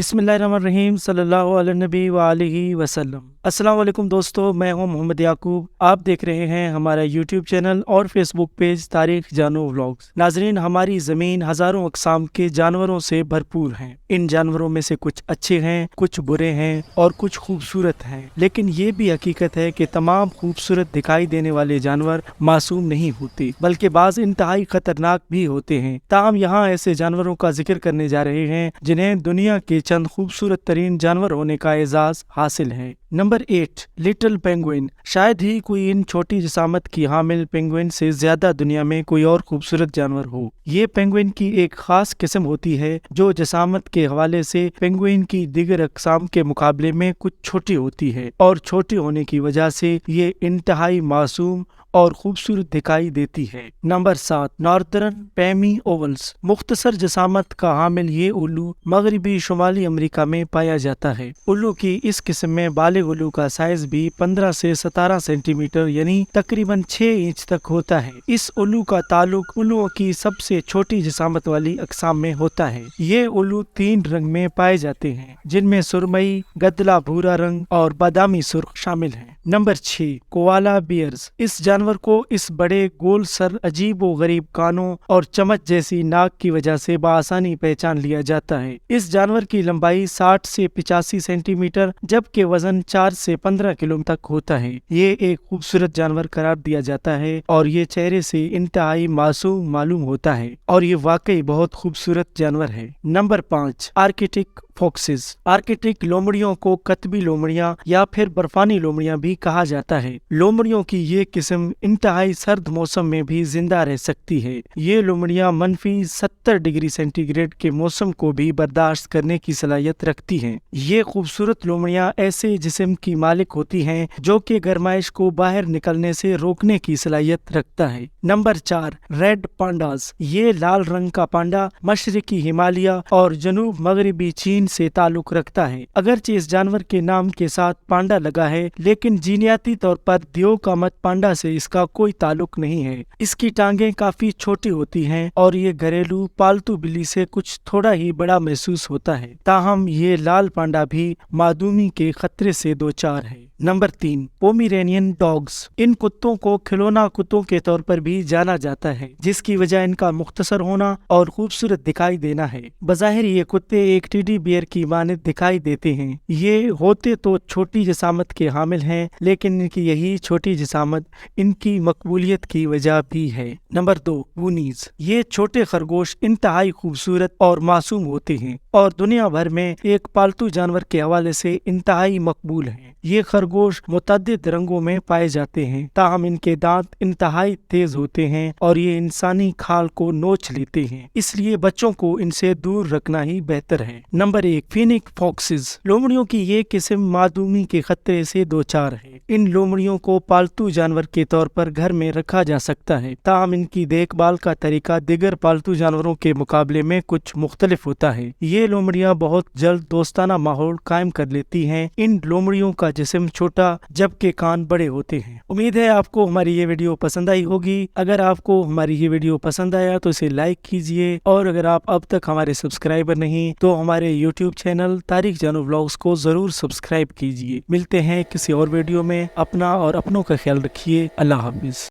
बिस्मिल्लाहिर्रहमानिर्रहीम सल्लल्लाहु अलैहि नबी व आलिहि वसल्लम। अस्सलाम वालेकुम दोस्तों, मैं हूं मोहम्मद याकूब। आप देख रहे हैं हमारा यूट्यूब चैनल और फेसबुक पेज तारीख जानो व्लॉग्स। नाजरीन, हमारी ज़मीन हज़ारों अक़साम के जानवरों से भरपूर है। इन जानवरों में से कुछ अच्छे हैं, कुछ बुरे हैं और कुछ खूबसूरत हैं। लेकिन ये भी हकीकत है कि तमाम खूबसूरत दिखाई देने वाले जानवर मासूम नहीं होते, बल्कि बाज़ इंतहाई खतरनाक भी होते हैं। ताहम यहाँ ऐसे जानवरों का जिक्र करने जा रहे हैं जिन्हें दुनिया के चंद खूबसूरत तरीन जानवर होने का एजाज हासिल है। Number 8, little penguin. शायद ही कोई इन छोटी जिसामत की हामिल पेंगुइन से ज्यादा दुनिया में कोई और खूबसूरत जानवर हो। ये पेंगुइन की एक खास किस्म होती है जो जिसामत के हवाले से पेंगुइन की दीगर अक़साम के मुकाबले में कुछ छोटी होती है, और छोटी होने की वजह से ये इंतहाई मासूम और खूबसूरत दिखाई देती है। Number 7, northern pygmy owls. मुख्तसर जिसामत का हामिल ये उल्लू मगरबी शुमाली अमेरिका में पाया जाता है। उल्लू की इस किस्म में बालिग उल्लू का साइज भी 15 से 17 सेंटीमीटर यानी तकरीबन 6 इंच तक होता है। इस उल्लू का ताल्लुक उल्लुओं की सबसे छोटी जिसामत वाली अक़साम में होता है। ये उल्लू 3 रंग में पाए जाते हैं, जिनमें सुरमई, गदला भूरा रंग और बादामी सुर्ख शामिल है। Number 6, koala bears. इस जानवर को इस बड़े गोल सर, अजीब व गरीब कानों और चमच जैसी नाक की वजह से बआसानी पहचान लिया जाता है। इस जानवर की लंबाई 60 से 85 सेंटीमीटर जबकि वजन 4 से 15 किलो तक होता है। ये एक खूबसूरत जानवर करार दिया जाता है और ये चेहरे से इंतहाई मासूम मालूम होता है, और ये वाकई बहुत खूबसूरत जानवर है। Number 5, Arctic foxes. आर्कटिक लोमड़ियों को कतबी लोमड़ियां या फिर बर्फानी लोमड़ियां भी कहा जाता है। लोमड़ियों की ये किस्म इंतहाई सर्द मौसम में भी जिंदा रह सकती है। ये लोमड़ियां -70 डिग्री सेंटीग्रेड के मौसम को भी बर्दाश्त करने की सलाहियत रखती हैं। ये खूबसूरत लोमड़ियां ऐसे जिस्म की मालिक होती हैं जो कि गर्माइश को बाहर निकलने से रोकने की सलाहियत रखता है। Number 4, red pandas. ये लाल रंग का पांडा मशरकी हिमालय और जनूब मगरबी चीन से ताल्लुक रखता है। अगरचे इस जानवर के नाम के साथ पांडा लगा है, लेकिन जीनियाती तौर पर दियो का मत पांडा से इसका कोई ताल्लुक नहीं है। इसकी टांगें काफी छोटी होती हैं और ये घरेलू पालतू बिल्ली से कुछ थोड़ा ही बड़ा महसूस होता है। ताहम ये लाल पांडा भी मादूमी के खतरे से दो चार है। Number 3, Pomeranian dogs. इन कुत्तों को खिलौना कुत्तों के तौर पर भी जाना जाता है, जिसकी वजह इनका मुख्तसर होना और खूबसूरत दिखाई देना है। बज़ाहिर ये कुत्ते एक टेडी बियर की मानद दिखाई देते हैं। ये होते तो छोटी जिसामत के हामिल हैं, लेकिन इनकी यही छोटी जिसामत इनकी मकबूलियत की वजह भी है। नंबर 2, वूनीज। ये छोटे खरगोश इंतहाई खूबसूरत और मासूम होते हैं और दुनिया भर में एक पालतू जानवर के हवाले से इंतहाई मकबूल हैं। ये खरगोश मुतअद्दिद रंगों में पाए जाते हैं, ताहम इनके दांत इंतहाई तेज होते हैं और ये इंसानी खाल को नोच लेते हैं, इसलिए बच्चों को इनसे दूर रखना ही बेहतर है। Number 1, फिनिक foxes. लोमड़ियों की ये किस्म मादूमी के खतरे से दो चार है। इन लोमड़ियों को पालतू जानवर के तौर पर घर में रखा जा सकता है, ताहम इनकी देखभाल का तरीका दिगर पालतू जानवरों के मुकाबले में कुछ मुख्तलिफ होता है। ये लोमड़ियां बहुत जल्द दोस्ताना माहौल कायम कर लेती हैं। इन लोमड़ियों का जिस्म छोटा जबकि कान बड़े होते हैं। उम्मीद है आपको हमारी ये वीडियो पसंद आई होगी। अगर आपको हमारी ये वीडियो पसंद आया तो इसे लाइक कीजिए, और अगर आप अब तक हमारे सब्सक्राइबर नहीं तो हमारे यूट्यूब चैनल तारीख जानो व्लॉग्स को जरूर सब्सक्राइब कीजिए। मिलते हैं किसी और वीडियो में। अपना और अपनों का ख्याल रखिए। अल्लाह हाफिज।